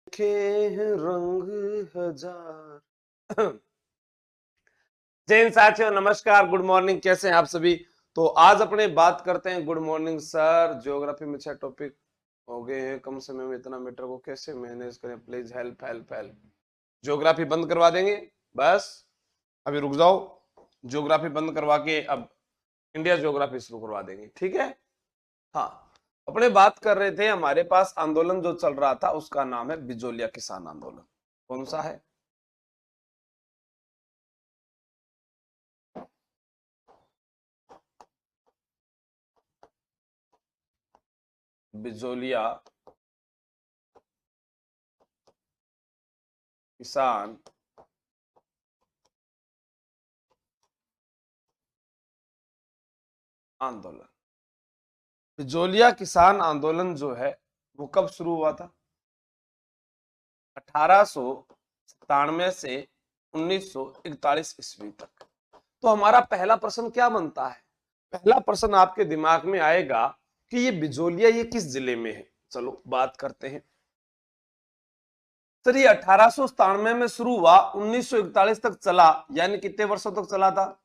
के हैं रंग हजार। जैन साथियों नमस्कार, गुड मॉर्निंग। कैसे हैं आप सभी? तो आज अपने बात करते हैं। Good morning sir. ज्योग्राफी में 6 टॉपिक हो गए हैं। कम समय में इतना मीटर को कैसे मैनेज करें? Please help help help. Geography बंद करवा देंगे, बस अभी रुक जाओ। ज्योग्राफी बंद करवा के अब इंडिया ज्योग्राफी शुरू करवा देंगे, ठीक है? हाँ, अपने बात कर रहे थे, हमारे पास आंदोलन जो चल रहा था उसका नाम है बिजोलिया किसान आंदोलन। कौन सा है? बिजोलिया किसान आंदोलन। बिजोलिया किसान आंदोलन जो है वो कब शुरू हुआ था? 1897 से 1941 ईस्वी तक। तो हमारा पहला प्रश्न क्या बनता है? पहला प्रश्न आपके दिमाग में आएगा कि ये बिजोलिया ये किस जिले में है। चलो बात करते हैं। सर ये 1897 में शुरू हुआ, 1941 तक चला, यानी कितने वर्षों तक चला था?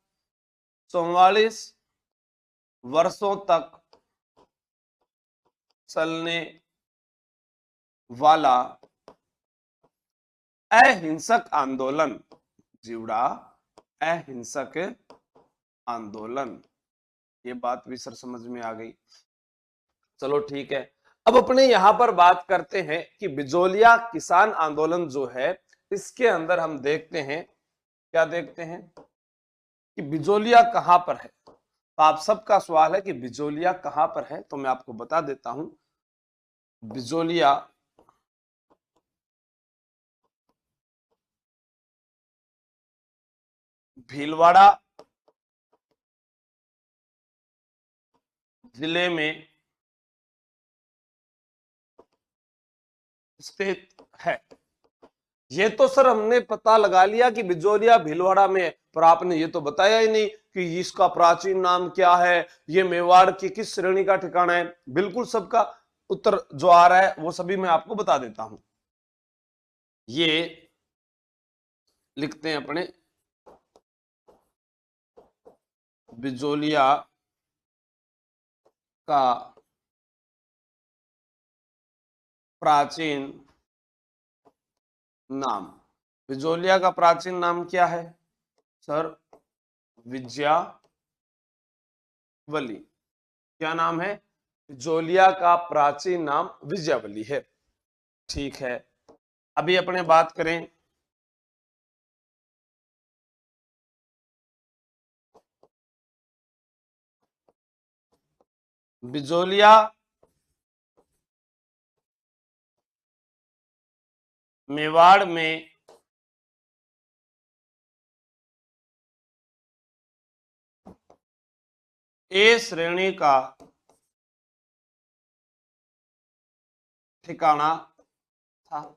44 वर्षों तक चलने वाला अहिंसक आंदोलन। जीवड़ा अहिंसक आंदोलन। ये बात भी सर समझ में आ गई। चलो ठीक है। अब अपने यहां पर बात करते हैं कि बिजोलिया किसान आंदोलन जो है इसके अंदर हम देखते हैं, क्या देखते हैं कि बिजोलिया कहां पर है। तो आप सबका सवाल है कि बिजोलिया कहां पर है, तो मैं आपको बता देता हूं। बिजोलिया भीलवाड़ा जिले में स्थित है। ये तो सर हमने पता लगा लिया कि बिजोलिया भीलवाड़ा में है, पर आपने ये तो बताया ही नहीं कि इसका प्राचीन नाम क्या है, ये मेवाड़ की किस श्रेणी का ठिकाना है। बिल्कुल सबका उत्तर जो आ रहा है वो सभी मैं आपको बता देता हूं। ये लिखते हैं अपने, बिजोलिया का प्राचीन नाम। बिजोलिया का प्राचीन नाम क्या है सर? विजयावली। क्या नाम है? बिजोलिया का प्राचीन नाम विजयावली है। ठीक है। अभी अपने बात करें बिजोलिया मेवाड़ में ए श्रेणी का ठिकाना था।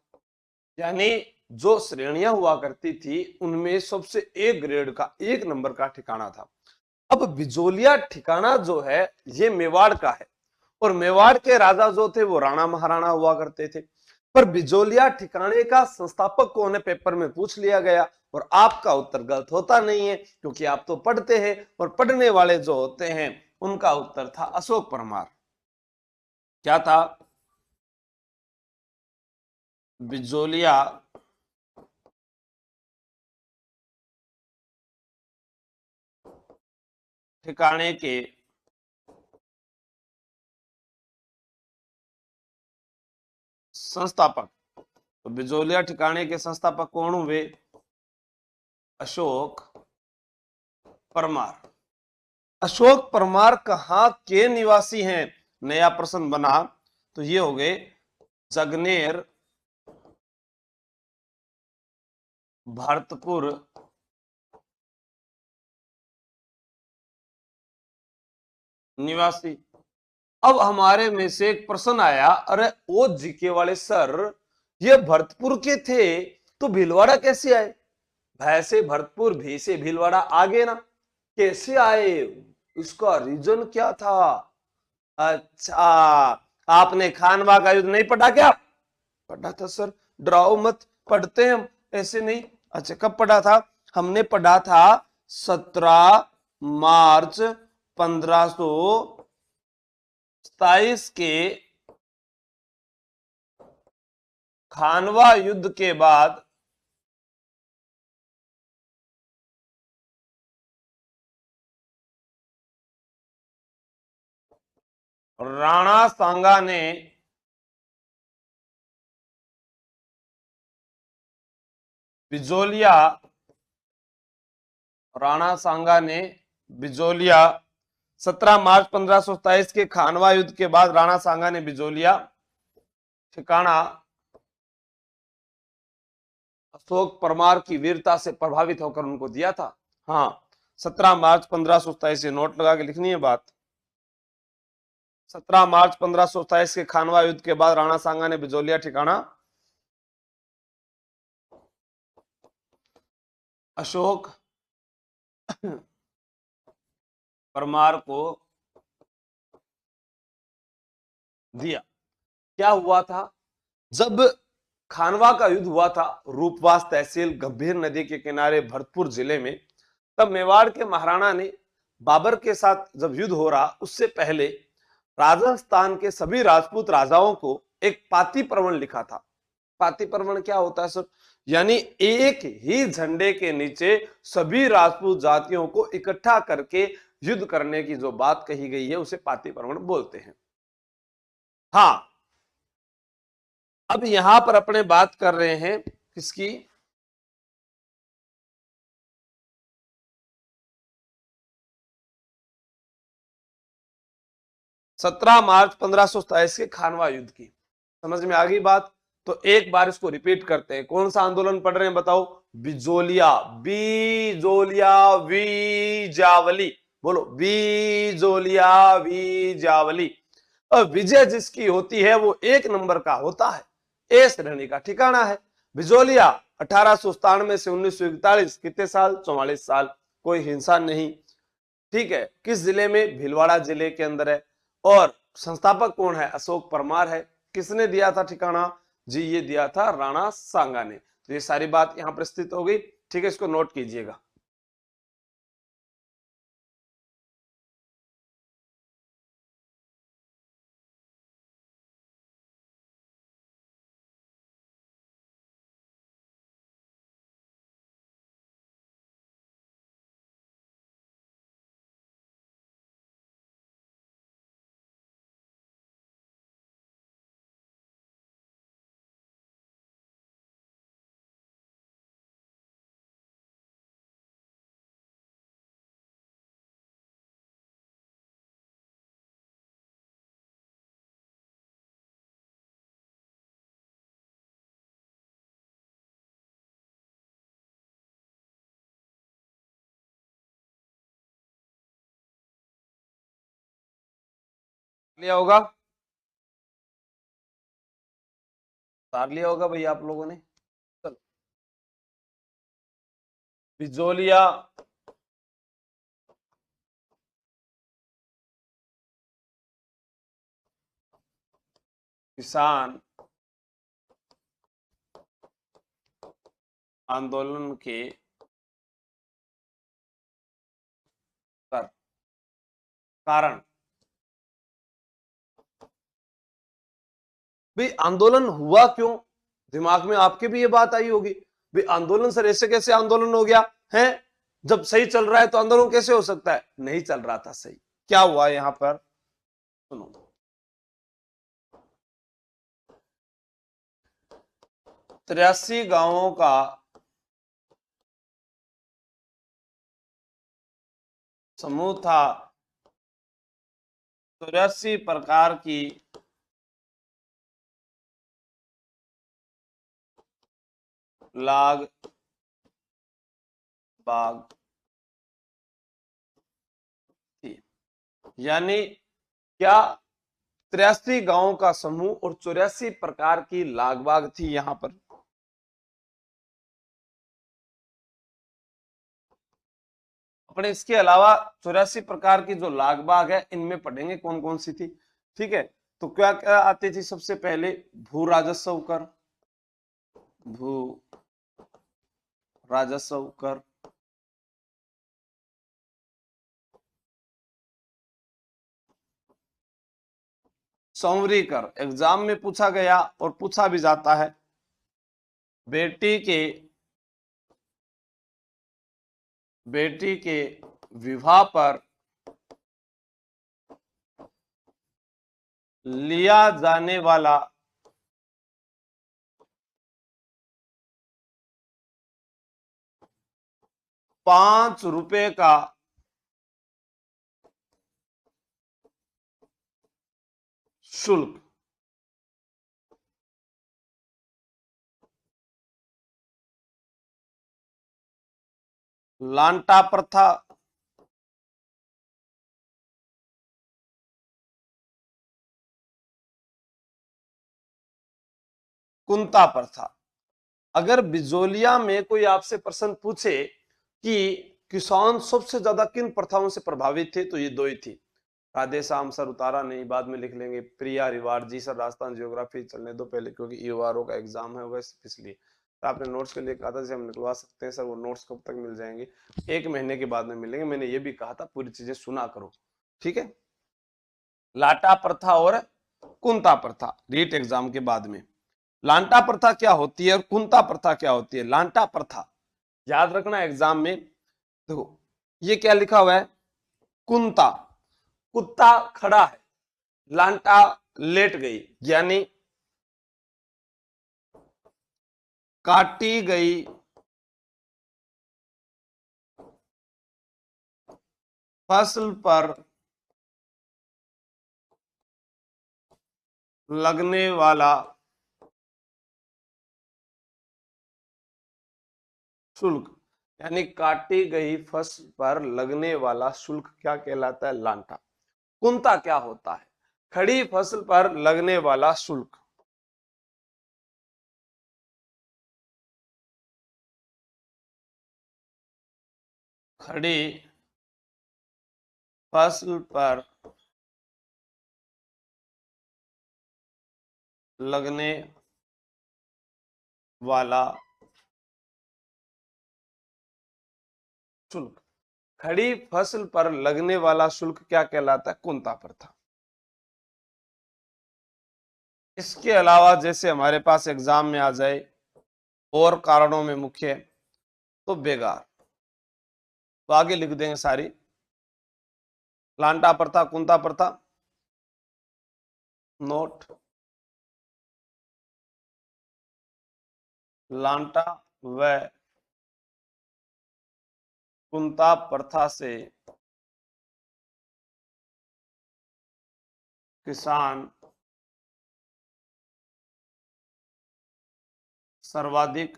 यानी जो श्रेणियां हुआ करती थी उनमें सबसे ए ग्रेड का, 1 नंबर का ठिकाना था। अब बिजोलिया ठिकाना जो है ये मेवाड़ का है, और मेवाड़ के राजा जो थे वो राणा महाराणा हुआ करते थे। पर बिजोलिया ठिकाने का संस्थापक कौन है, पेपर में पूछ लिया गया, और आपका उत्तर गलत होता नहीं है क्योंकि आप तो पढ़ते हैं, और पढ़ने वाले जो होते हैं उनका उत्तर था अशोक परमार। क्या था? बिजोलिया ठिकाने के संस्थापक। तो बिजोलिया ठिकाने के संस्थापक कौन हुए? अशोक परमार। अशोक परमार कहां के निवासी हैं? नया प्रश्न बना, तो ये हो गए जगनेर भरतपुर निवासी। अब हमारे में से एक प्रश्न आया, अरे ओ जीके वाले सर, ये भरतपुर के थे तो भीलवाड़ा कैसे आए? भैसे भरतपुर, भी से भीलवाड़ा आगे ना, कैसे आए? इसका रीजन क्या था? अच्छा, आपने खानवा का युद्ध नहीं पढ़ा क्या? पढ़ा था सर। डराओ मत, पढ़ते हैं हम, ऐसे नहीं। अच्छा, कब पढ़ा था? हमने पढ़ा था 17 मार्च 1527 के खानवा युद्ध के बाद राणा सांगा ने बिजोलिया, राणा सांगा ने बिजोलिया 17 मार्च 1527 के खानवा युद्ध के बाद राणा सांगा ने बिजोलिया ठिकाना अशोक परमार की वीरता से प्रभावित होकर उनको दिया था। हाँ, 17 मार्च 1527 से नोट लगा के लिखनी है बात। 17 मार्च 1527 के खानवा युद्ध के बाद राणा सांगा ने बिजोलिया ठिकाना अशोक परमार को दिया। क्या हुआ था? जब खानवा का युद्ध हुआ था रूपवास तहसील गंभीर नदी के किनारे भरतपुर जिले में, तब मेवाड़ के महाराणा ने बाबर के साथ जब युद्ध हो रहा उससे पहले राजस्थान के सभी राजपूत राजाओं को एक पाती प्रवण लिखा था। पाती प्रवण क्या होता है सर? यानी एक ही झंडे के नीचे सभी राजपूत जातियों को इकट्ठा करके युद्ध करने की जो बात कही गई है उसे पाती प्रवण बोलते हैं। हाँ, अब यहां पर अपने बात कर रहे हैं किसकी? 17 मार्च 1527 के खानवा युद्ध की। समझ में आ गई बात? तो एक बार इसको रिपीट करते हैं। कौन सा आंदोलन पढ़ रहे हैं बताओ? बिजोलिया, बीजोलिया वीजावली, बोलो बीजोलिया वीजावली। और विजय जिसकी होती है वो एक नंबर का होता है, ए श्रेणी का ठिकाना है। बिजोलिया 1897 से 1941, कितने साल? 44 साल। कोई हिंसा नहीं, ठीक है। किस जिले में? भीलवाड़ा जिले के अंदर है। और संस्थापक कौन है? अशोक परमार है। किसने दिया था ठिकाना? जी ये दिया था राणा सांगा ने। तो ये सारी बात यहां पर स्थित हो गई, ठीक है, इसको नोट कीजिएगा। लिया होगा, तार लिया होगा भैया आप लोगों ने। चलो, बिजोलिया किसान आंदोलन के कारण। भाई आंदोलन हुआ क्यों? दिमाग में आपके भी ये बात आई होगी, भाई आंदोलन सर ऐसे कैसे आंदोलन हो गया है? जब सही चल रहा है तो आंदोलन कैसे हो सकता है? नहीं चल रहा था सही। क्या हुआ यहां पर? सुनो, 83 गांवों का समूह था, 83 प्रकार की लाग बाग थी। यानी क्या? 83 गांवों का समूह और 84 प्रकार की लाग बाग थी यहां पर। अपने इसके अलावा 84 प्रकार की जो लाग बाग है इनमें पढ़ेंगे कौन कौन सी थी, ठीक है। तो क्या क्या आती थी? सबसे पहले भू राजस्व कर, भू राजस्व कर, संवरी कर। एग्जाम में पूछा गया और पूछा भी जाता है। बेटी के विवाह पर लिया जाने वाला ₹5 का शुल्क। लांटा प्रथा, कुंता प्रथा। अगर बिजोलिया में कोई आपसे प्रश्न पूछे कि किसान सबसे ज्यादा किन प्रथाओं से प्रभावित थे, तो ये दो ही थी। राधे श्याम सर उतारा नहीं, बाद में लिख लेंगे। प्रिया रिवार जी सर, राजस्थान जियोग्राफी चलने दो पहले, क्योंकि यूआरओ का एग्जाम है होगा इसलिए। तो आपने नोट्स के लिए कहा था, जैसे हम निकलवा सकते हैं सर, वो नोट्स कब तक मिल जाएंगे? 1 महीने के बाद में मिलेंगे। मैंने ये भी कहा था पूरी चीजें सुना करो, ठीक है। लाटा प्रथा और कुंता प्रथा रीट एग्जाम के बाद में। लांटा प्रथा क्या होती है और कुंता प्रथा क्या होती है? लांटा प्रथा याद रखना एग्जाम में। देखो ये क्या लिखा हुआ है, कुंता, कुत्ता खड़ा है, लांटा लेट गई, यानी काटी गई फसल पर लगने वाला शुल्क, यानी काटी गई फसल पर लगने वाला शुल्क क्या कहलाता है? लांटा। कुंता क्या होता है? खड़ी फसल पर लगने वाला शुल्क। खड़ी फसल पर लगने वाला शुल्क। खड़ी फसल पर लगने वाला शुल्क क्या कहलाता है? कुंता प्रथा। इसके अलावा जैसे हमारे पास एग्जाम में आ जाए और कारणों में मुख्य, तो बेगार, तो आगे लिख देंगे सारी। लांटा प्रथा, कुंता प्रथा, नोट। लांटा व कुंता प्रथा से किसान सर्वाधिक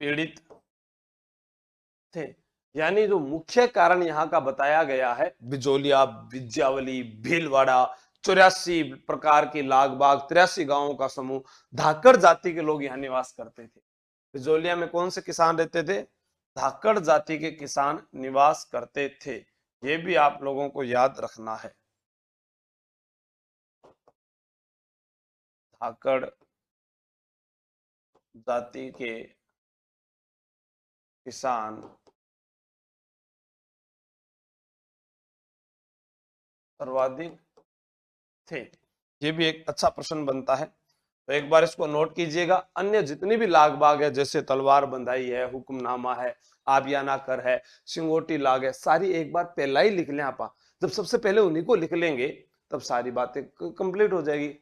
पीड़ित थे। यानी जो मुख्य कारण यहाँ का बताया गया है, बिजोलिया, विज्यावली, भीलवाड़ा, 84 प्रकार के लाग बाग, 83 गांवों का समूह, धाकड़ जाति के लोग यहाँ निवास करते थे। बिजोलिया में कौन से किसान रहते थे? धाकड़ जाति के किसान निवास करते थे। ये भी आप लोगों को याद रखना है। धाकड़ जाति के किसान सर्वाधिक थे। ये भी एक अच्छा प्रश्न बनता है, तो एक बार इसको नोट कीजिएगा। अन्य जितनी भी लाग बाग है, जैसे तलवार बंधाई है, हुक्मनामा है, आबियाना कर है, सिंगोटी लाग है, सारी एक बार पहला ही लिख लें आप। जब सबसे पहले उन्हीं को लिख लेंगे तब सारी बातें कंप्लीट हो जाएगी।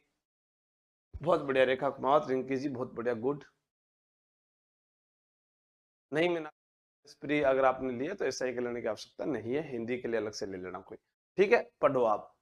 बहुत बढ़िया रेखा कुमावत, रिंकी जी बहुत बढ़िया, गुड। नहीं मैं स्प्री अगर आपने लिया तो ऐसा ही लेने की आवश्यकता नहीं है, हिंदी के लिए अलग से ले लेना कोई। ठीक है, पढ़ो आप।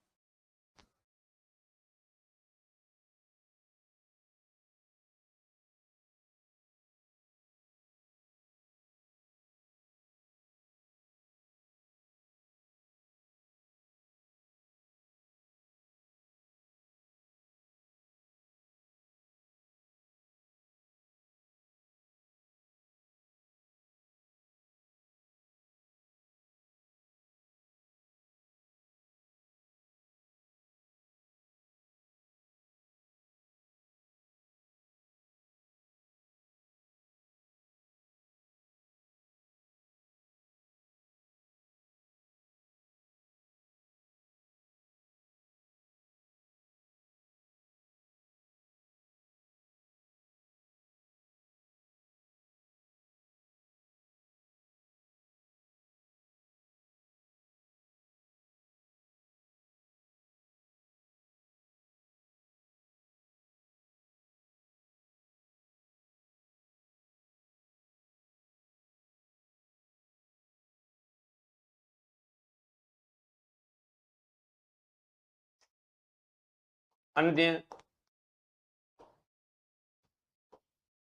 अन्य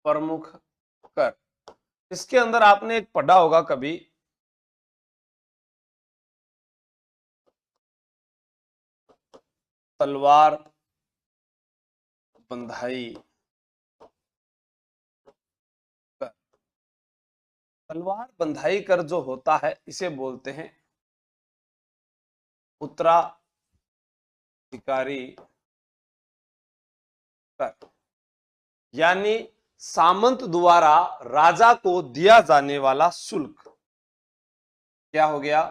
प्रमुख कर। इसके अंदर आपने एक पढ़ा होगा कभी, तलवार बंधाई कर। तलवार बंधाई कर जो होता है इसे बोलते हैं उत्तराधिकारी कर, यानी सामंत द्वारा राजा को दिया जाने वाला शुल्क। क्या हो गया?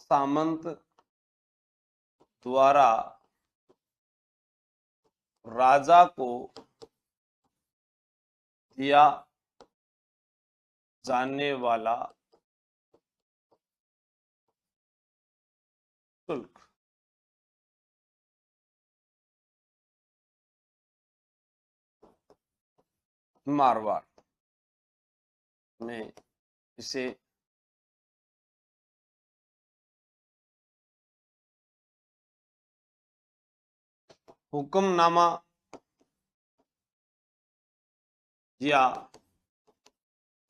सामंत द्वारा राजा को दिया जाने वाला शुल्क। मारवाड़ में इसे हुक्मनामा या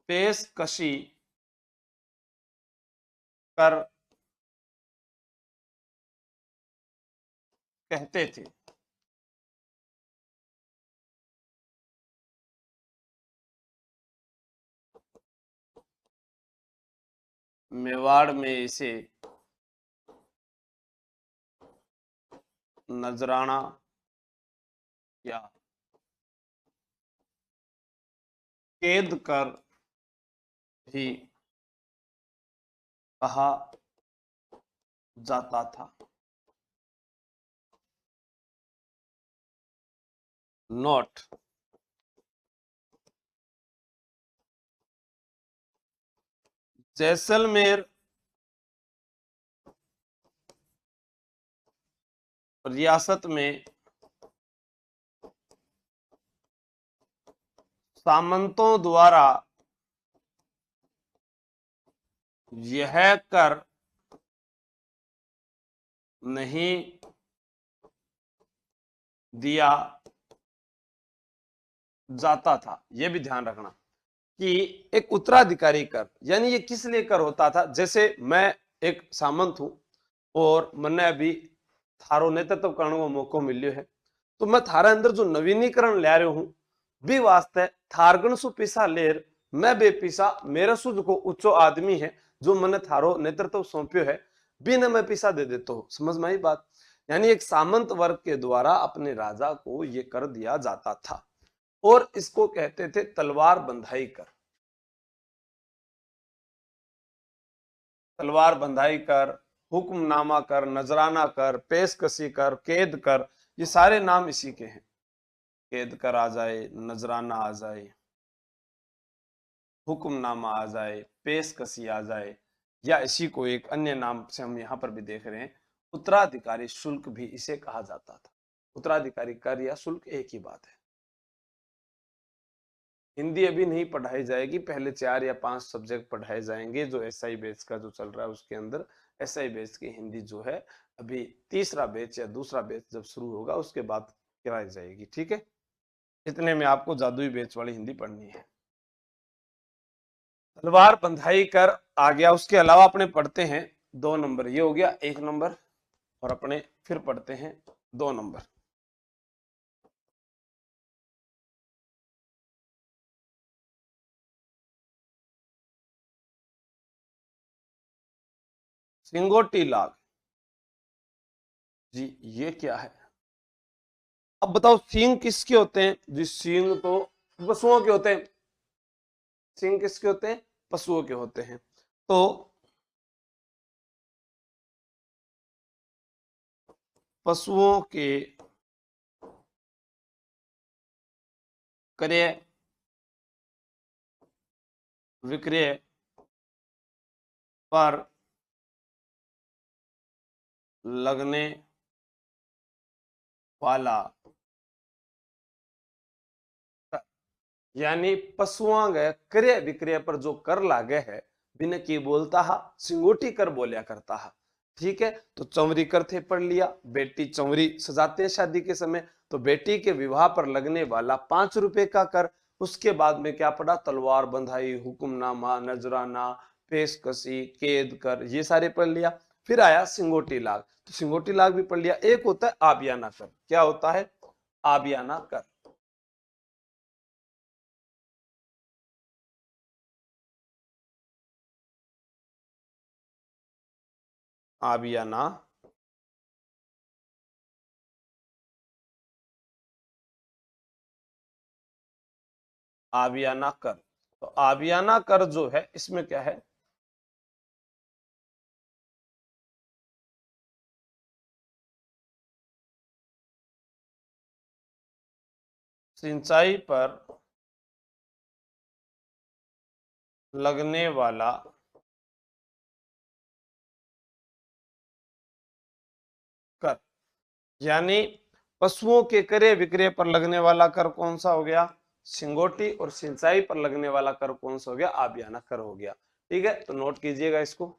पेशकशी कर कहते थे। मेवाड़ में इसे नजराना या कैद कर भी कहा जाता था। नोट, जैसलमेर रियासत में सामंतों द्वारा यह कर नहीं दिया जाता था। यह भी ध्यान रखना कि एक उत्तराधिकारी कर, यानी ये किस लिए कर होता था। जैसे मैं एक सामंत हूं और मैंने अभी थारो नेतृत्व करने को मौको मिलियो है, तो मैं थारा अंदर जो नवीनीकरण ला रहा हूं भी वास्ते थारगण सु पैसा लेर मैं बेपीसा मेरा सु जो उच्चो आदमी है जो मैंने थारो नेतृत्व सौंप्यो है बिना मैं पैसा दे देता हूं। समझ में आई बात? यानी एक सामंत वर्ग के द्वारा अपने राजा को यह कर दिया जाता था और इसको कहते थे तलवार बंधाई कर। तलवार बंधाई कर, हुक्मनामा कर, नजराना कर, पेशकशी कर, कैद कर, ये सारे नाम इसी के हैं। कैद कर आ जाए, नजराना आ जाए, हुक्मनामा आ जाए, पेशकशी आ जाए, या इसी को एक अन्य नाम से हम यहां पर भी देख रहे हैं उत्तराधिकारी शुल्क भी इसे कहा जाता था। उत्तराधिकारी कर या शुल्क एक ही बात है। हिंदी अभी नहीं पढ़ाई जाएगी, पहले 4 या 5 सब्जेक्ट पढ़ाए जाएंगे जो एसआई बैच का जो चल रहा है उसके अंदर। एसआई बैच की हिंदी जो है अभी तीसरा बैच या दूसरा बैच जब शुरू होगा उसके बाद कराई जाएगी। ठीक है, इतने में आपको जादुई बैच वाली हिंदी पढ़नी है। तलवार बंधाई कर आ गया। उसके अलावा अपने पढ़ते हैं 2 नंबर, ये हो गया 1 नंबर, और अपने फिर पढ़ते हैं 2 नंबर। सिंगोटी लाल जी, ये क्या है? अब बताओ सींग किसके होते हैं जी? सींग तो पशुओं के होते हैं। सींग किसके होते हैं? पशुओं के होते हैं। तो पशुओं के क्रय विक्रय पर लगने वाला, यानी पशुओं के क्रय विक्रय पर जो कर लागे है बिन की बोलता है सिंगोटी कर बोलिया करता है। ठीक है, तो चंवरी कर थे पढ़ लिया। बेटी चंवरी सजाते हैं शादी के समय, तो बेटी के विवाह पर लगने वाला 5 रुपए का कर। उसके बाद में क्या पढ़ा, तलवार बंधाई, हुक्मनामा, नजराना, पेशकशी, कैद कर, ये सारे पढ़ लिया। फिर आया सिंगोटी लाग, तो सिंगोटी लाग भी पढ़ लिया। एक होता है आबियाना कर। क्या होता है, आबियाना कर। आबियाना, आबियाना कर। तो आबियाना कर जो है, इसमें क्या है, सिंचाई पर लगने वाला कर, यानी पशुओं के क्रय विक्रय पर लगने वाला कर कौन सा हो गया, सिंगोटी। और सिंचाई पर लगने वाला कर कौन सा हो गया, आबियाना कर हो गया। ठीक है, तो नोट कीजिएगा इसको।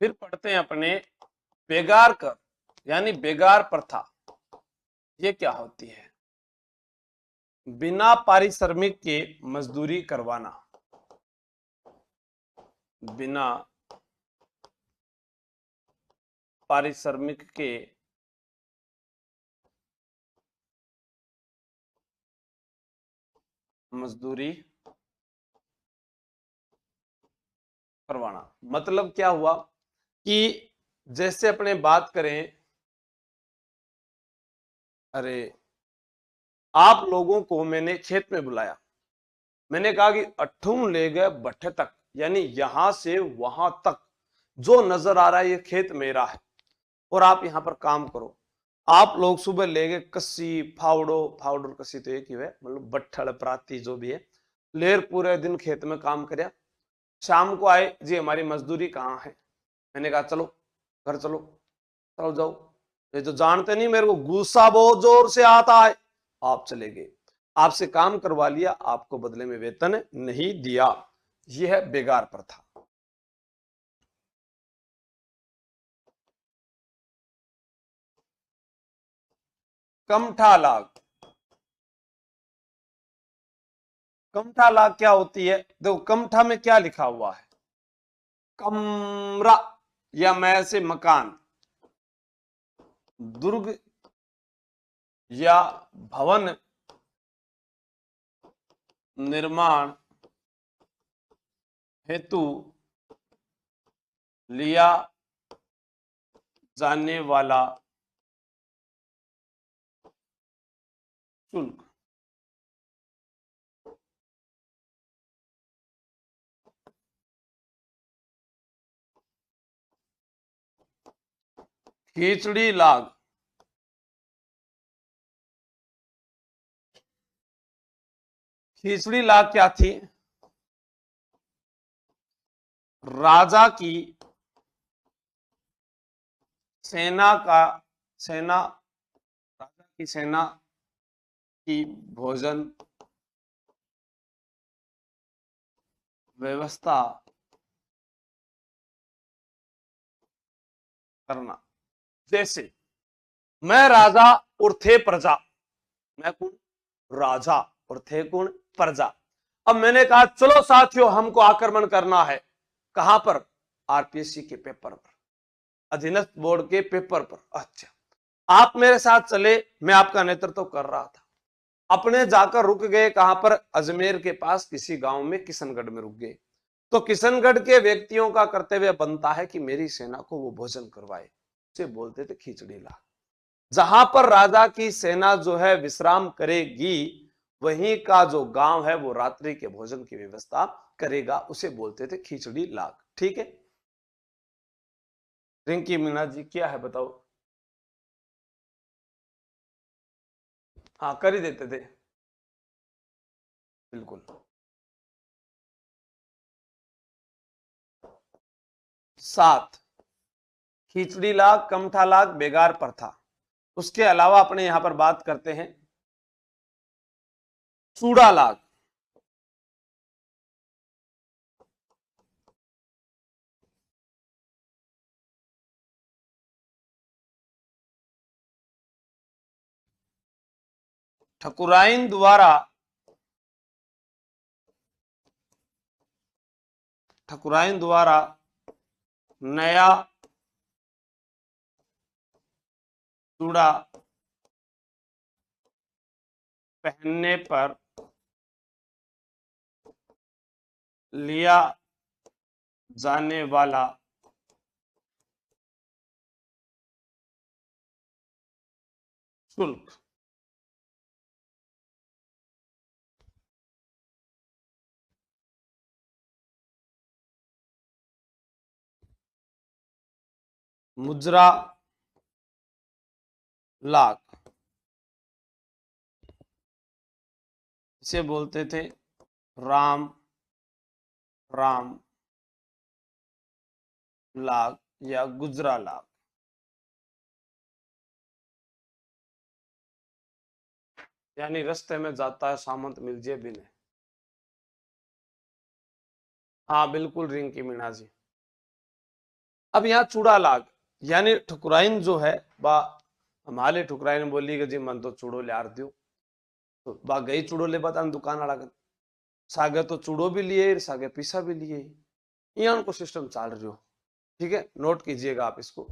फिर पढ़ते हैं अपने बेगार कर, यानी बेगार प्रथा। ये क्या होती है, बिना पारिश्रमिक के मजदूरी करवाना। बिना पारिश्रमिक के मजदूरी करवाना। मतलब क्या हुआ कि जैसे अपने बात करें, अरे आप लोगों को मैंने खेत में बुलाया, मैंने कहा कि अठूम ले गए भट्ठे तक, यानी यहां से वहां तक जो नजर आ रहा है ये खेत मेरा है, और आप यहां पर काम करो। आप लोग सुबह ले गए कस्सी, फावड़ो, फावड़ो कस्सी तो एक ही है, मतलब बट्ठल प्राती जो भी है, लेर पूरे दिन खेत में काम करया। शाम को आए जी हमारी मजदूरी कहाँ है, मैंने कहा चलो घर चलो, चलो जाओ। ये तो जानते नहीं, मेरे को गुस्सा बहुत जोर से आता है। आप चले गए, आपसे काम करवा लिया, आपको बदले में वेतन नहीं दिया। यह है बेगार प्रथा। कमठा लाग, कमठा लाग क्या होती है, देखो कमठा में क्या लिखा हुआ है, कमरा या मैं से मकान, दुर्ग या भवन निर्माण हेतु लिया जाने वाला शुल्क। खींचड़ी लाग, खिचड़ी लाग क्या थी? राजा की सेना का सेना राजा की सेना की भोजन व्यवस्था करना। जैसे मैं राजा और थे प्रजा, मैं कौन? राजा, और थे कौन? प्रजा। अब मैंने कहा चलो साथियों हमको आक्रमण करना है। कहां पर? आरपीएससी के पेपर पर, अधीनस्थ बोर्ड के पेपर पर। अच्छा, आप मेरे साथ चले, मैं आपका नेतृत्व कर रहा था। अपने जाकर रुक गए कहां पर? अजमेर के पास किसी गांव में, किशनगढ़ में रुक गए। तो किशनगढ़ के व्यक्तियों का कर्तव्य बनता है कि मेरी सेना को वो भोजन करवाए, उसे बोलते थे खिचड़ी ला। जहां पर राजा की सेना जो है विश्राम करेगी, वहीं का जो गांव है वो रात्रि के भोजन की व्यवस्था करेगा, उसे बोलते थे खिचड़ी लाग। ठीक है। रिंकी मीना जी क्या है बताओ? हाँ कर ही देते थे, बिल्कुल। 7, खिचड़ी लाग, कमठा लाग, बेगार प्रथा। उसके अलावा अपने यहां पर बात करते हैं चूड़ा लाग। ठकुराइन द्वारा ठकुराइन द्वारा नया चूड़ा पहनने पर लिया जाने वाला शुल्क। मुजरा लाग, इसे बोलते थे राम राम लाग या गुजरा लाग। यानी रास्ते में जाता है सामंत मिल जे बिने। हाँ बिल्कुल रिंकी मीणा जी। अब यहाँ चूड़ा लाग, यानी ठकुराइन जो है बा हमारे ठुकराइन बोली कि जी मन तो चूड़ो लियार दियो। तो बा गई चूड़ो ले बताने दुकान वाला का, सागे तो चूड़ो भी लिए, सागे पीसा भी लिए। यहाँ उनको सिस्टम चल रही हो। ठीक है, नोट कीजिएगा आप इसको।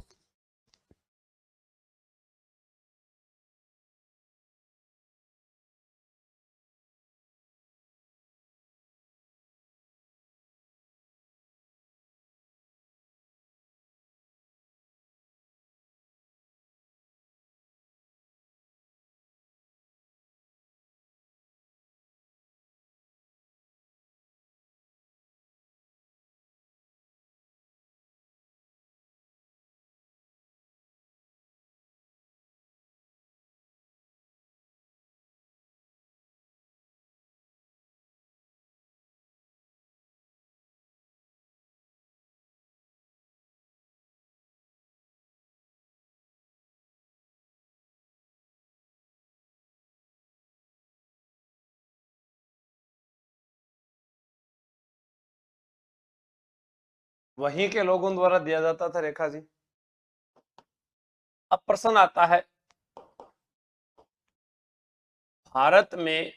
वहीं के लोगों द्वारा दिया जाता था रेखा जी। अब प्रश्न आता है, भारत में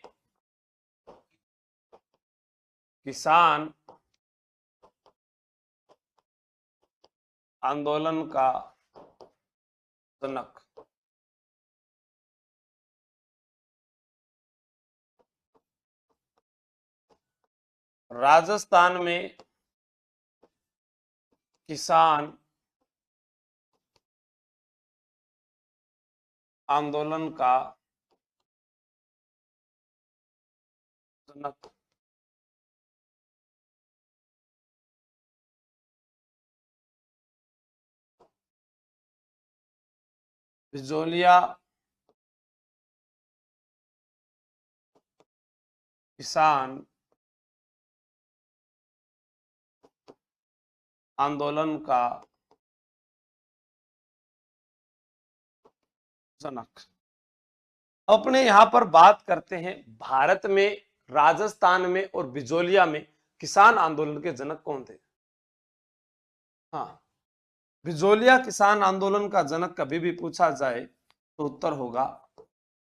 किसान आंदोलन का जनक। राजस्थान में किसान आंदोलन का जनक। बिजोलिया किसान आंदोलन का जनक। अपने यहां पर बात करते हैं भारत में, राजस्थान में और बिजोलिया में किसान आंदोलन के जनक कौन थे? हाँ, बिजोलिया किसान आंदोलन का जनक कभी भी पूछा जाए तो उत्तर होगा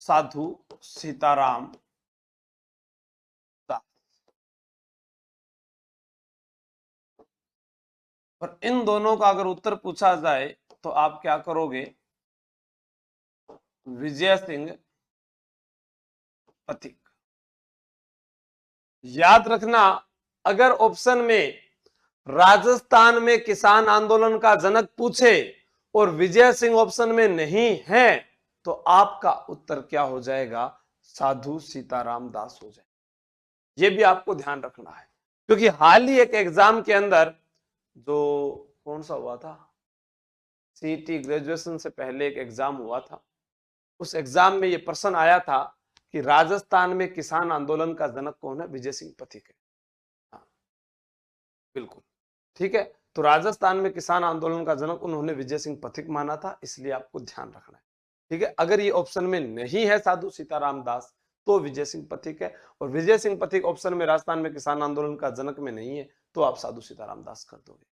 साधु सीताराम दास। पर इन दोनों का अगर उत्तर पूछा जाए तो आप क्या करोगे? विजय सिंह पथिक। याद रखना, अगर ऑप्शन में राजस्थान में किसान आंदोलन का जनक पूछे और विजय सिंह ऑप्शन में नहीं है तो आपका उत्तर क्या हो जाएगा? साधु सीताराम दास हो जाए। यह भी आपको ध्यान रखना है, क्योंकि हाल ही एक एग्जाम के अंदर, जो कौन सा हुआ था, सीटी ग्रेजुएशन से पहले एक एग्जाम हुआ था, उस एग्जाम में यह प्रश्न आया था कि राजस्थान में किसान आंदोलन का जनक कौन है? विजय सिंह पथिक है। हाँ, बिल्कुल ठीक है। तो राजस्थान में किसान आंदोलन का जनक उन्होंने विजय सिंह पथिक माना था, इसलिए आपको ध्यान रखना है। ठीक है, अगर ये ऑप्शन में नहीं है साधु सीताराम दास तो विजय सिंह पथिक है, और विजय सिंह पथिक ऑप्शन में राजस्थान में किसान आंदोलन का जनक में नहीं है तो आप साधु सीताराम दास कर दोगे।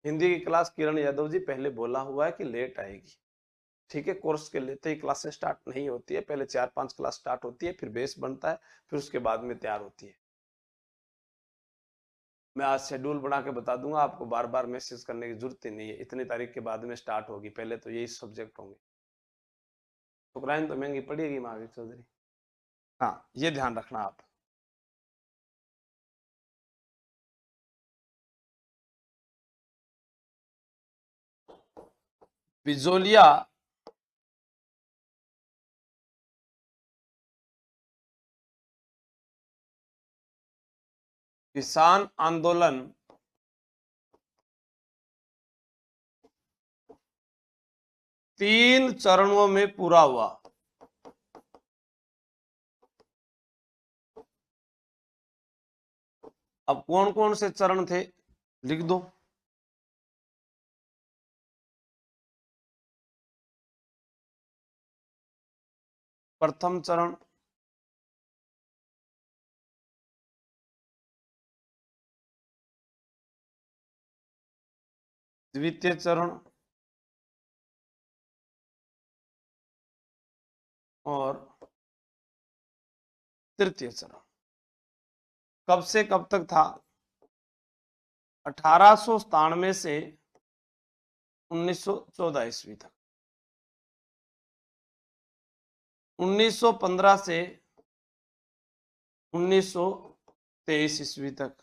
हिंदी की क्लास किरण यादव जी पहले बोला हुआ है कि लेट आएगी। ठीक है, कोर्स के लेते ही क्लासें स्टार्ट नहीं होती है, पहले 4-5 क्लास स्टार्ट होती है, फिर बेस बनता है, फिर उसके बाद में तैयार होती है। मैं आज शेड्यूल बना के बता दूंगा, आपको बार बार मैसेज करने की जरूरत ही नहीं है। इतनी तारीख के बाद में स्टार्ट होगी, पहले तो यही सब्जेक्ट होंगे। शुक्राइन तो महंगी पड़ेगी महावीर चौधरी। हाँ, ये ध्यान रखना आप। बिजोलिया किसान आंदोलन तीन चरणों में पूरा हुआ। अब कौन कौन से चरण थे लिख दो। प्रथम चरण, द्वितीय चरण और तृतीय चरण। कब से कब तक था? 1897 से 1914 ईस्वी तक। 1915 से 1923 ईस्वी तक।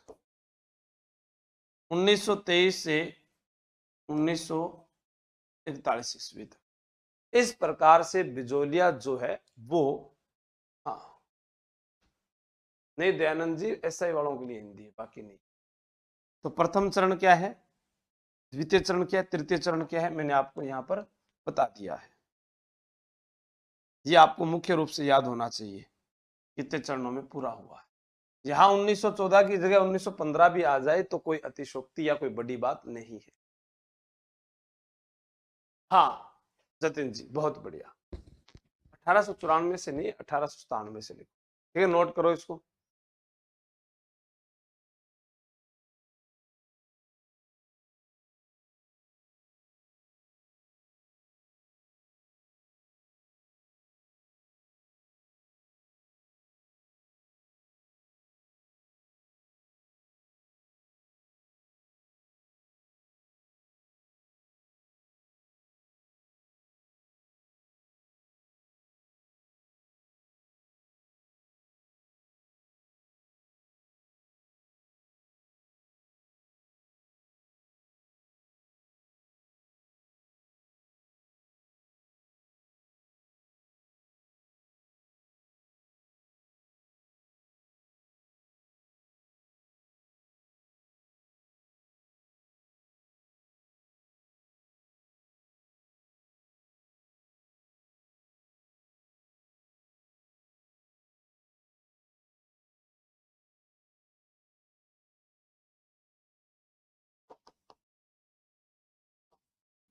1923 से 1941 ईस्वी तक। इस प्रकार से बिजोलिया जो है वो, हाँ नहीं दयानंद जी, एसआई वालों के लिए हिंदी है, बाकी नहीं। तो प्रथम चरण क्या है, द्वितीय चरण क्या है, तृतीय चरण क्या है, मैंने आपको यहां पर बता दिया है। ये आपको मुख्य रूप से याद होना चाहिए, कितने चरणों में पूरा हुआ है। यहां 1914 की जगह 1915 भी आ जाए तो कोई अतिशोक्ति या कोई बड़ी बात नहीं है। हाँ जतिन जी, बहुत बढ़िया। 1894 से नहीं, 1897 से लिखो। ठीक है, नोट करो इसको।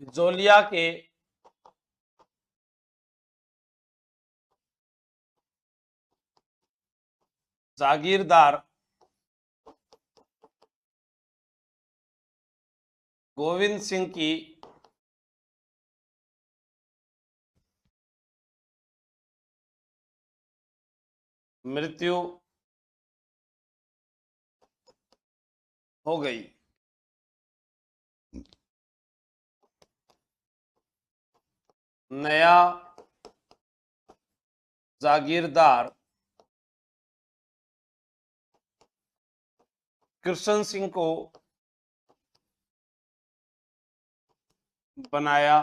बिजोलिया के जागीरदार गोविंद सिंह की मृत्यु हो गई। नया जागीरदार कृष्ण सिंह को बनाया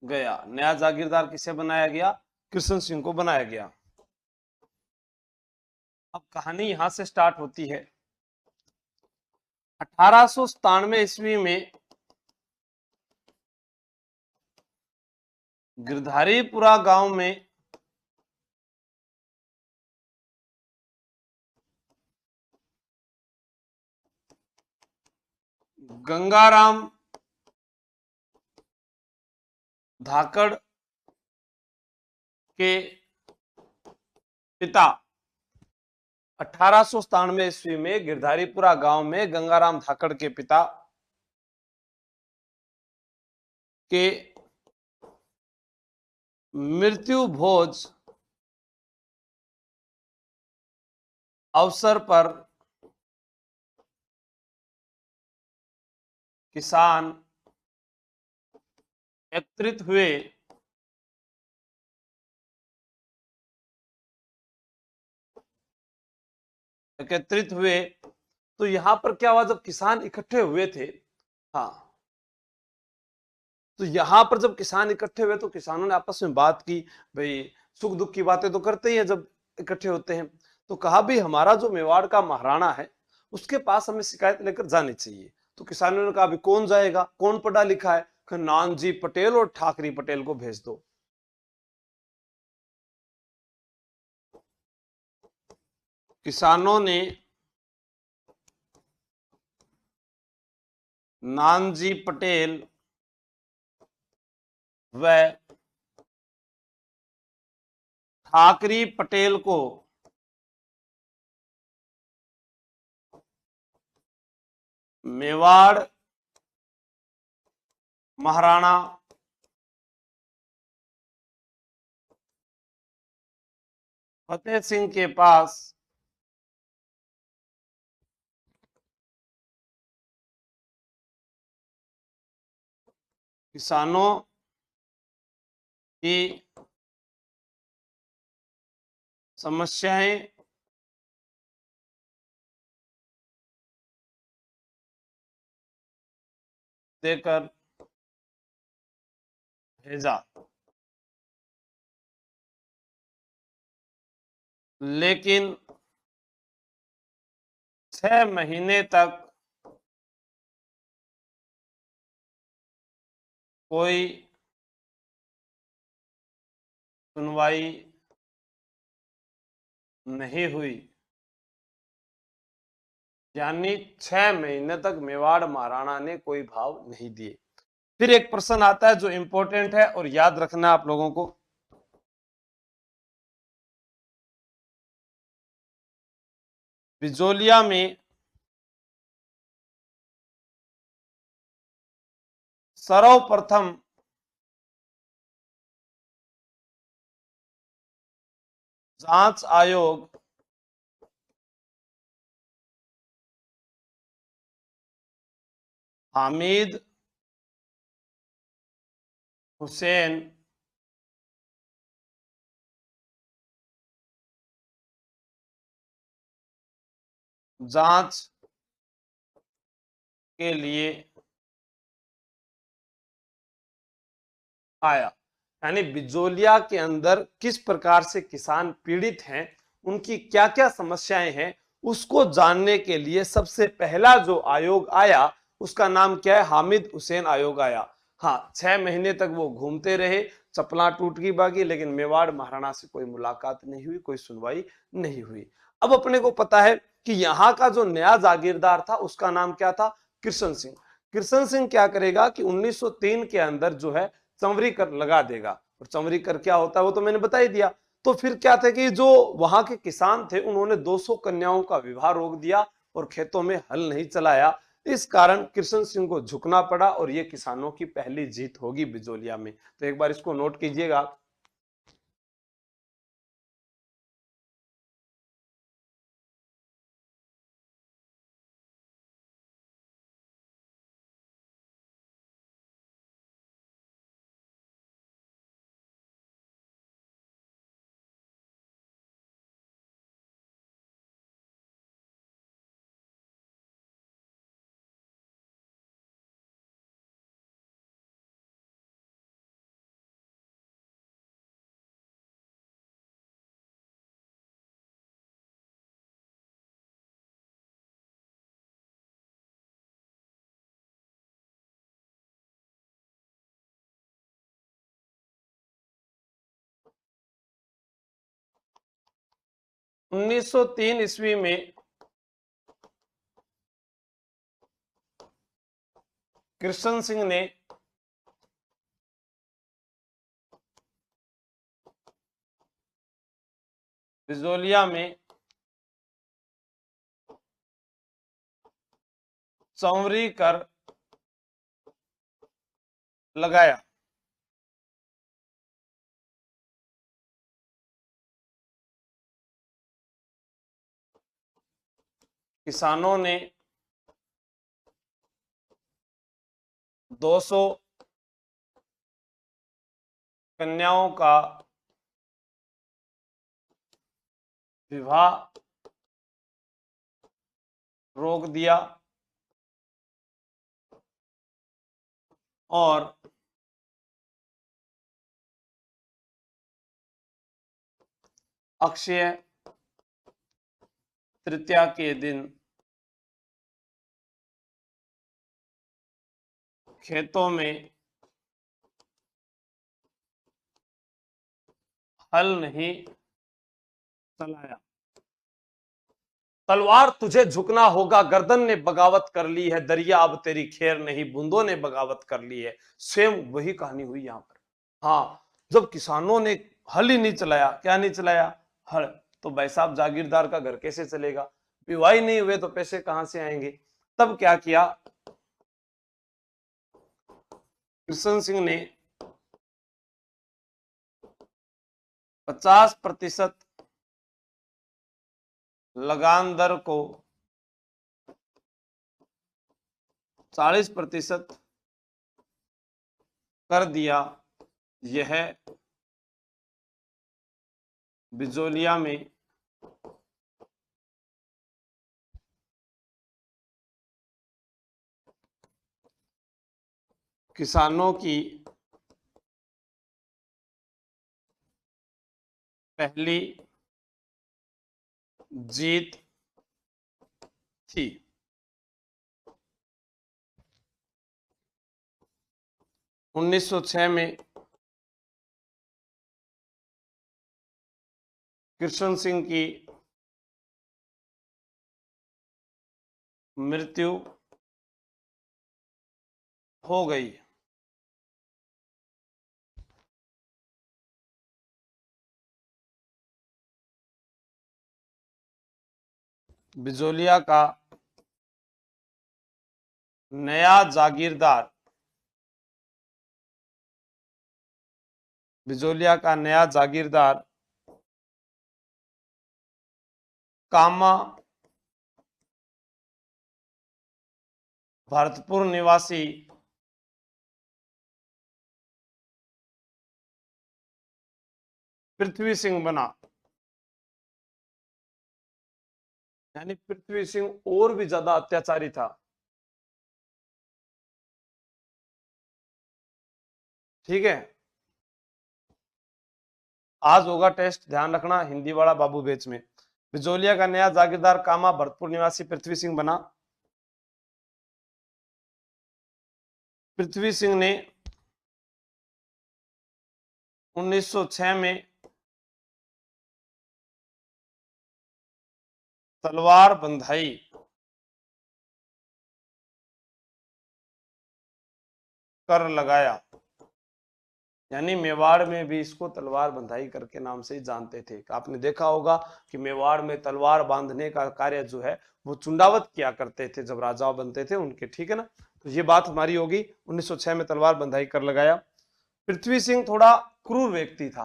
गया। नया जागीरदार किसे बनाया गया? कृष्ण सिंह को बनाया गया। अब कहानी यहां से स्टार्ट होती है। 1897 ईस्वी में गिरधारीपुरा गांव में गंगाराम धाकड़ के पिता 1897 ईस्वी में गिरधारीपुरा गांव में गंगाराम धाकड़ के पिता के मृत्यु भोज अवसर पर किसान एकत्रित हुए। तो यहां पर क्या हुआ, जब किसान इकट्ठे हुए थे, हाँ, तो यहां पर जब किसान इकट्ठे हुए तो किसानों ने आपस में बात की, भाई सुख दुख की बातें तो करते ही हैं जब इकट्ठे होते हैं। तो कहा भी हमारा जो मेवाड़ का महाराणा है उसके पास हमें शिकायत लेकर जानी चाहिए। तो किसानों ने कहा अभी कौन जाएगा, कौन पढ़ा लिखा है? नानजी पटेल और ठाकरी पटेल को भेज दो। किसानों ने नानजी पटेल व ठाकरी पटेल को मेवाड़ महाराणा फतेह सिंह के पास किसानों की समस्याएं देकर भेजा, लेकिन 6 महीने तक कोई सुनवाई नहीं हुई। यानी 6 महीने तक मेवाड़ महाराणा ने कोई भाव नहीं दिए। फिर एक प्रश्न आता है जो इंपॉर्टेंट है और याद रखना आप लोगों को। बिजोलिया में सर्वप्रथम जांच आयोग हामिद हुसैन जांच के लिए आया। यानी बिजोलिया के अंदर किस प्रकार से किसान पीड़ित हैं, उनकी क्या क्या समस्याएं हैं, उसको जानने के लिए सबसे पहला जो आयोग आया उसका नाम क्या है? हामिद हुसैन आयोग आया। हाँ, 6 महीने तक वो घूमते रहे, चपला टूट की बागी, लेकिन मेवाड़ महाराणा से कोई मुलाकात नहीं हुई, कोई सुनवाई नहीं हुई। अब अपने को पता है कि यहाँ का जो नया जागीरदार था उसका नाम क्या था? कृष्ण सिंह। कृष्ण सिंह क्या करेगा कि 1903 के अंदर जो है चंवरी कर लगा देगा। और चंवरी कर क्या होता है वो तो मैंने बता ही दिया। तो फिर क्या था कि जो वहां के किसान थे उन्होंने 200 कन्याओं का विवाह रोक दिया और खेतों में हल नहीं चलाया। इस कारण कृष्ण सिंह को झुकना पड़ा और ये किसानों की पहली जीत होगी बिजोलिया में। तो एक बार इसको नोट कीजिएगा। 1903 ईस्वी में कृष्ण सिंह ने बिजोलिया में चंवरी कर लगाया। किसानों ने 200 कन्याओं का विवाह रोक दिया और अक्षय तृतीया के दिन खेतों में हल नहीं चलाया। तलवार तुझे झुकना होगा, गर्दन ने बगावत कर ली है, दरिया अब तेरी खैर नहीं, बूंदों ने बगावत कर ली है। सेम वही कहानी हुई यहां पर। हाँ, जब किसानों ने हल ही नहीं चलाया, क्या नहीं चलाया, हल, तो भाई साहब जागीरदार का घर कैसे चलेगा, विवाह ही नहीं हुए तो पैसे कहां से आएंगे। तब क्या किया, कृष्ण सिंह ने 50% लगान दर को 40% कर दिया। यह बिजोलिया में किसानों की पहली जीत थी। 1906 में कृष्ण सिंह की मृत्यु हो गई। बिजोलिया का नया जागीरदार, बिजोलिया का नया जागीरदार कामा भरतपुर निवासी पृथ्वी सिंह बना। यानी पृथ्वी सिंह और भी ज्यादा अत्याचारी था। ठीक है, आज होगा टेस्ट, ध्यान रखना, हिंदी वाला बाबू बेच में। बिजोलिया का नया जागीरदार कामा भरतपुर निवासी पृथ्वी सिंह बना। पृथ्वी सिंह ने 1906 में तलवार बंधाई कर लगाया, यानी मेवाड़ में भी इसको तलवार बंधाई कर के नाम से ही जानते थे। आपने देखा होगा कि मेवाड़ में तलवार बांधने का कार्य जो है वो चुंडावत किया करते थे जब राजा बनते थे उनके, ठीक है ना। तो ये बात हमारी होगी। 1906 में तलवार बंधाई कर लगाया। पृथ्वी सिंह थोड़ा क्रूर व्यक्ति था।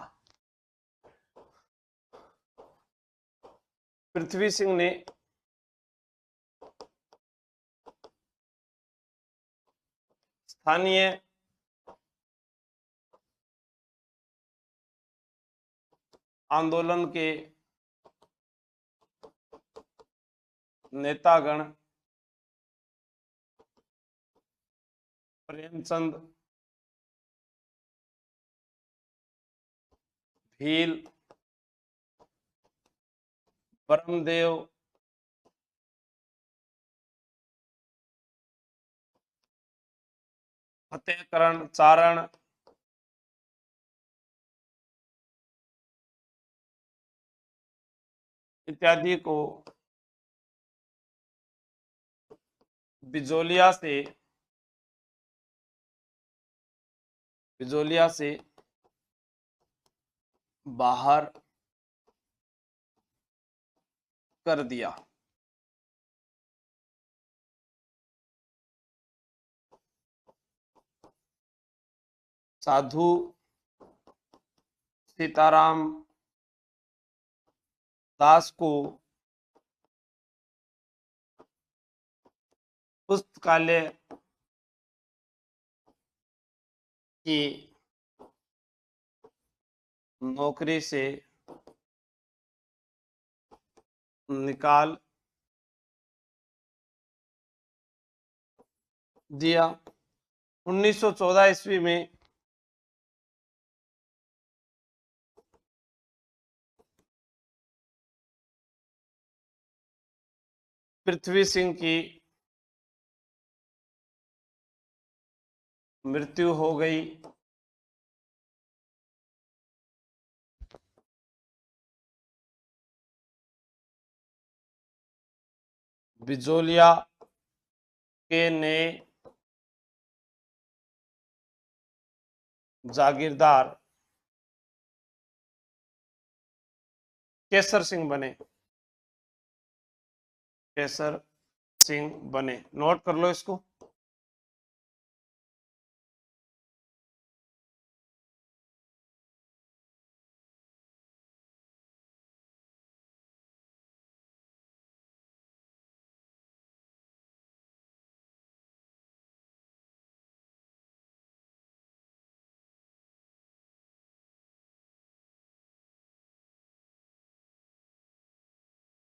पृथ्वी सिंह ने स्थानीय आंदोलन के नेतागण प्रेमचंद, भील, ब्रह्मदेव, फतेहकरण चारण, इत्यादि को बिजोलिया से बाहर कर दिया। साधु सीताराम दास को पुस्तकालय की नौकरी से निकाल दिया। 1914 ईस्वी में पृथ्वी सिंह की मृत्यु हो गई। बिजोलिया के नए जागीरदार केसर सिंह बने। केसर सिंह बने, नोट कर लो इसको।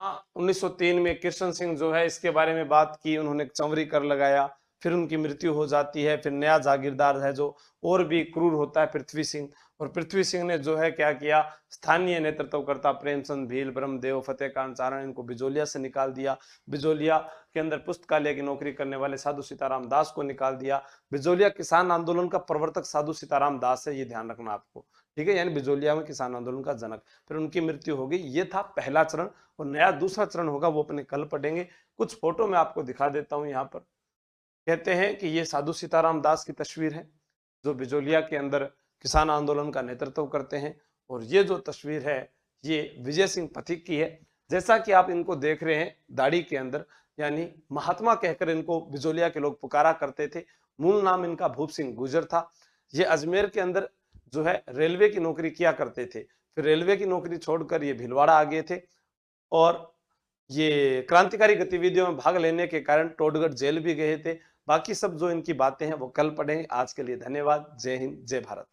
हाँ, 1903 में कृष्ण सिंह जो है इसके बारे में बात की, उन्होंने चंवरी कर लगाया, फिर उनकी मृत्यु हो जाती है। फिर नया जागीरदार है जो और भी क्रूर होता है, पृथ्वी सिंह। और पृथ्वी सिंह ने जो है क्या किया, स्थानीय नेतृत्वकर्ता प्रेमचंद, भील, ब्रह्मदेव, फतेहकान चारण, इनको बिजोलिया से निकाल दिया। बिजोलिया के अंदर पुस्तकालय की नौकरी करने वाले साधु सीताराम दास को निकाल दिया। बिजोलिया किसान आंदोलन का प्रवर्तक साधु सीताराम दास है, ये ध्यान रखना आपको, ठीक है। यानी बिजोलिया में किसान आंदोलन का जनक। फिर उनकी मृत्यु हो गई। ये था पहला चरण। और नया दूसरा चरण होगा वो अपने कल पढ़ेंगे। कुछ फोटो मैं आपको दिखा देता हूं। यहाँ पर कहते हैं कि ये साधु सीताराम दास की तस्वीर है जो बिजोलिया के अंदर किसान आंदोलन का नेतृत्व करते हैं। और ये जो तस्वीर है ये विजय सिंह पथिक की है। जैसा कि आप इनको देख रहे हैं दाढ़ी के अंदर, यानी महात्मा कहकर इनको बिजोलिया के लोग पुकारा करते थे। मूल नाम इनका भूप सिंह गुर्जर था। ये अजमेर के अंदर जो है रेलवे की नौकरी किया करते थे। फिर रेलवे की नौकरी छोड़कर ये भीलवाड़ा आ गए थे और ये क्रांतिकारी गतिविधियों में भाग लेने के कारण टोडगढ़ जेल भी गए थे। बाकी सब जो इनकी बातें हैं वो कल पढ़ेंगे। आज के लिए धन्यवाद। जय हिंद, जय भारत।